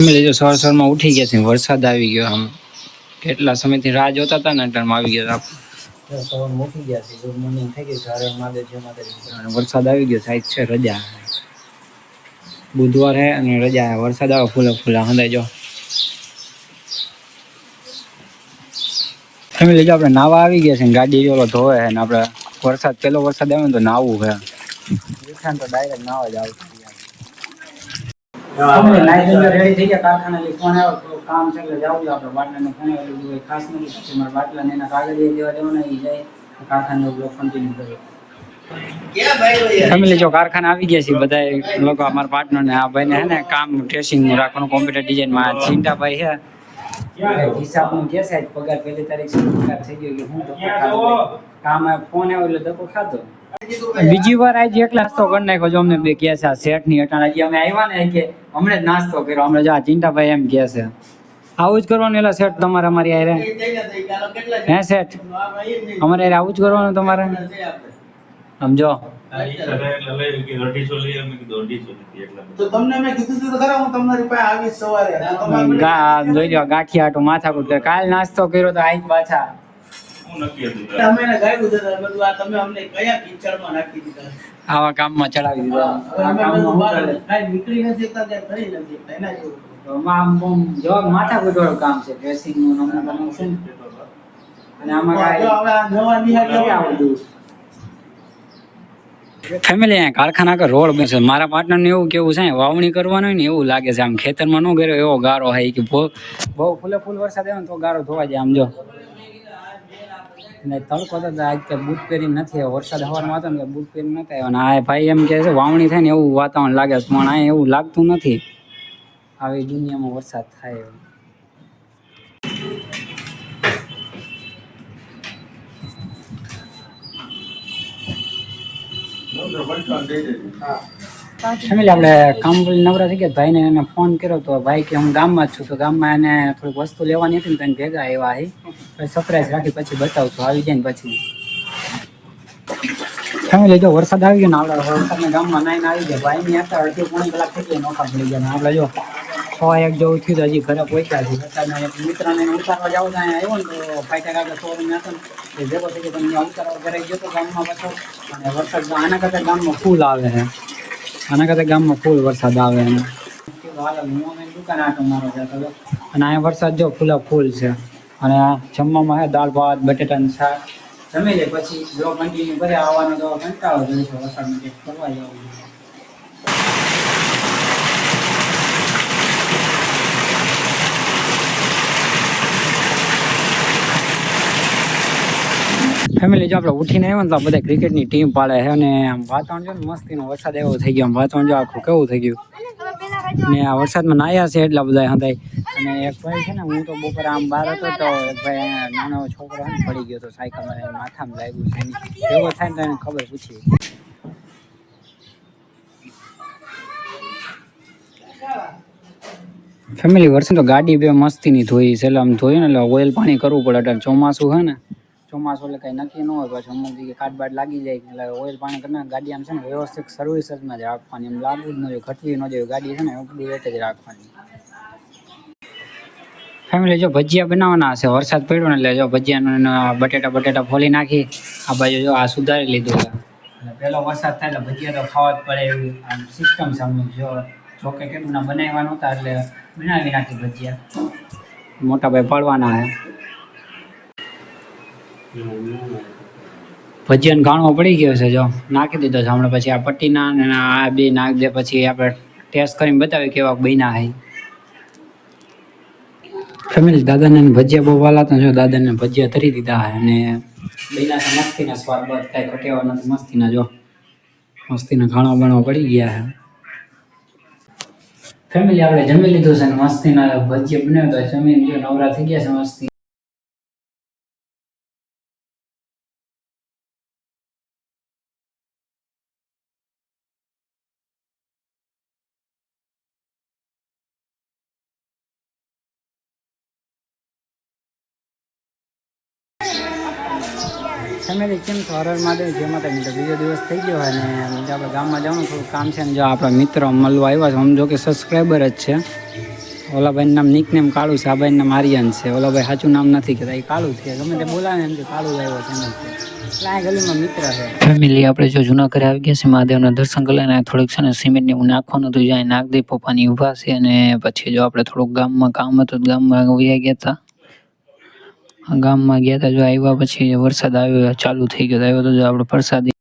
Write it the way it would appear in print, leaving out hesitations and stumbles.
જો સવાર સવારમાં ઉઠી ગયા છે, વરસાદ આવી ગયો. આમ કેટલા સમયથી રાહ જોતા હતા ને એટલે આવી ગયો. સવારમાં ઉઠી ગયા છે, ગુડ મોર્નિંગ થઈ ગઈ. વરસાદ આવી ગયો. સાઈડ છે રજા, બુધવાર હે અને રજા. વરસાદ આવે ફૂલે ફૂલા હંધાઈ જો. ફેમિલી જો આપણે નાવા આવી ગયા છે ને ગાડી જો ધોવે છે ને આપણે વરસાદ પેલો વરસાદ આવે ને તો નાવું છે. ઉઠાણ તો ડાયરેક્ટ નાવા જ આવતું. રેડી થઈ ગયા. કારખાના ફોન આવ્યો તો કામ છે એટલે જવું છે. આપણે બાટલાને ફોન આવ્યો ખાસ નથી પછી મારા બાટલાને એના કાગળિયા દેવા જવાના એ જાય કારખાનો બ્લોક કન્ટિન્યુ કર્યો. ફેમિલી જો કારખાના આવી ગયા છે બધા લોકો. અમારા પાર્ટનર ને આ ભાઈ ને હે ને કામ ટ્રેસિંગ રાખવાનું કોમ્પ્યુટર ડિઝાઇનમાં ચિંતાભાઈ છે. હિસાબનું કે છે પગાર પહેલી તારીખ પગાર થઈ ગયો કે હું કામ ફોન આવ્યો એટલે ધક્કો ખાધો. બીજી વાર આજે એકલા નાસ્તો કરી નાખ્યો. જો અમને બે કહે છે શેઠ ની અટાણ હજી અમે આવ્યા ને કે હમણે જ નાસ્તો કર્યો. હમણાં જો આ ચિંતાભાઈ એમ કહે છે આવું જ કરવાનું. એટલે શેઠ તમારે અમારી આરે હે શેઠ અમારે આરે આવું જ કરવાનું તમારે સમજો. ગાંઠિયા આટો માથાકૂટ કરે. કાલ નાસ્તો કર્યો તો આઈ પાછા આવા કામમાં ચડાવી દીધા. માથાકૂટ વાળું કામ છે ડ્રેસિંગ નું છે અને આમાં ફેમિલી કારખાના કે રોડ બનશે. મારા પાર્ટનર ને એવું કેવું છે વાવણી કરવાનું ને એવું લાગે છે. આમ ખેતરમાં ન ગયો એવો ગારો હોય કે બહુ ફૂલે ફૂલ વરસાદ આવે ને તો ગારો ધોવા જાય. આમ જો તડકો તો આજ કે બૂટ પહેરી નથી. વરસાદ હવારમાં હતો ને બૂટ પહેરી નથી આવ્યો. અને આ ભાઈ એમ કે છે વાવણી થાય ને એવું વાતાવરણ લાગે છે પણ આ એવું લાગતું નથી. આવી દુનિયામાં વરસાદ થાય એવું. ફેમિલી આપણે કામ નવરા થઈ ગયા. ભાઈને એને ફોન કર્યો તો ભાઈ કે હું ગામમાં જ છું. તો ગામમાં એને થોડીક વસ્તુ લેવાની હતી ને તો એને ભેગા આવ્યા પછી સરપ્રાઈઝ રાખી પછી બતાવશું આવી જાય ને પછી. ફેમિલી જો વરસાદ આવી ગયો ને આપણે વરસાદના ગામમાં નાઈને આવી ગયા. ભાઈની હતા અડધી પોણી કલાક થઈ ગઈ નોખા પડી ગયા. આપણે જો 1:01 જેવું થયું તો હજી ઘરે પહોંચ્યા છે. વરસાદના એક મિત્રને ઉતારવા જાવ ત્યાં આવ્યો ને તો ફાઈટા કાકા શોરૂમ હતો ને એ ભેગો થઈ ગયો. તમને ઉતારવા ઘરે ગયો તો ગામમાં પાછો. અને વરસાદ આના કરતાં ગામમાં ફૂલ આવે છે. આના કરતાં ગામમાં ફૂલ વરસાદ આવે અને દુકાન આટો મારો છે. અને અહીંયા વરસાદ જો ફૂલા ફૂલ છે. અને જમવામાં છે દાળ ભાત બટેટાનું શાક જમી લે પછી જો કન્ટિન્યુ કરે આવવાનો તો કંટાળો જોઈએ છે વરસાદમાં કંઈક ફરવા જવાનું. ફેમિલી જો આપણે ઉઠીને આવ્યા ને તો બધા ક્રિકેટની ટીમ પાડે છે. અને આમ વાતાવરણ જો ને મસ્તીનો વરસાદ એવો થઈ ગયો. આમ વાતાવરણ જો આખું કેવું થઈ ગયું. ને આ વરસાદમાં નાયા છે એટલા બધા હંધાય. અને એક ભાઈ છે ને હું તો બપોરે આમ બહાર હતો તો એક ભાઈ નાનો છોકરો પડી ગયો હતો સાયકલમાં માથામાં લાગ્યું છે. એવો થાય ને તો એને ખબર પૂછી. ફેમિલી વરસાદ તો ગાડી બે મસ્તીની ધોઈ છે. એટલે આમ ધોઈ ને એટલે ઓઇલ પાણી કરવું પડે. એટલે ચોમાસું છે ને ચોમાસું એટલે કંઈ નક્કી ન હોય. પાછું અમુક જગ્યાએ કાટબાટ લાગી જાય એટલે ઓઇલ પાણી કરીને ગાડી આમ છે ને વ્યવસ્થિત સર્વિસમાં જ રાખવાની. એમ લાગવું જ ન જોઈએ, ઘટવી ન જોઈએ. ગાડી છે ને એટલું રેટ જ રાખવાની. ફેમિલી જો ભજીયા બનાવવાના હશે. વરસાદ પડ્યો ને એટલે જો ભજીયાનું બટેટા ફોલી નાખી આ બાજુ જો આ સુધારી લીધું છે. એટલે પહેલો વરસાદ થાય એટલે ભજીયા તો ખાવા જ પડે એવી આમ સિસ્ટમ છે અમુક. જોકે કેટલું ના બનાવવા નહોતા એટલે બનાવી નાખી ભજીયા. મોટા ભાઈ પાડવાના છે. ભજીયાનો ગાણો પડી ગયો છે જો નાખી દીધો છે હમણાં. પછી આ પટ્ટીના અને આ બે નાખી દે પછી આપણે ટેસ્ટ કરીને બતાવીએ કેવા બન્યા છે. ફેમિલી દાદાને ભજીયા બહુ વાલા તો જો દાદાને ભજીયા તરી દીધા છે. અને બન્યા છે મસ્તીના સ્વાદ બાદ કાંઈ ઘટેવા નથી. મસ્તીના જો મસ્તીના ઘાણો બણો પડી ગયા છે. ફેમિલી આપણે જમી લીધું છે ને મસ્તીના ભજીયા બનાવ્યા તો જમીન જો નવરા થઈ ગયા છે મસ્તી. ફેમિલી કેમ છો? હર મહાદેવ, જય માતાજી. તો બીજો દિવસ થઈ ગયો અને આપણે ગામમાં જવાનું થોડું કામ છે ને જો આપણા મિત્ર મળવા આવ્યા છે. આમ જો કે સબસ્ક્રાઈબર જ છે. ઓલા ભાઈનું નામ નિકનેમ કાળું છે, આ ભાઈનું નામ આર્યન છે. ઓલા ભાઈ સાચું નામ નથી કહેતા, એ કાળું છે. ગમે તે બોલાવે એમ કે કાળું આવ્યો છે એમ છે. એટલે આ ગલીમાં મિત્ર છે. ફેમિલી આપણે જો જૂના ઘરે આવી ગયા છે, મહાદેવના દર્શન કરી લઈને થોડીક છે ને સિમેન્ટની હું નાખવાનું હતું, જ્યાં નાગદેવ પપ્પાની ઊભા છે. અને પછી જો આપણે થોડુંક ગામમાં કામ હતું, ગામમાં વયા ગયા હતા. ગામમાં ગયા હતા, જો આવ્યા પછી વરસાદ આવ્યો ચાલુ થઈ ગયો, આવ્યો તો જો આપણે પ્રસાદી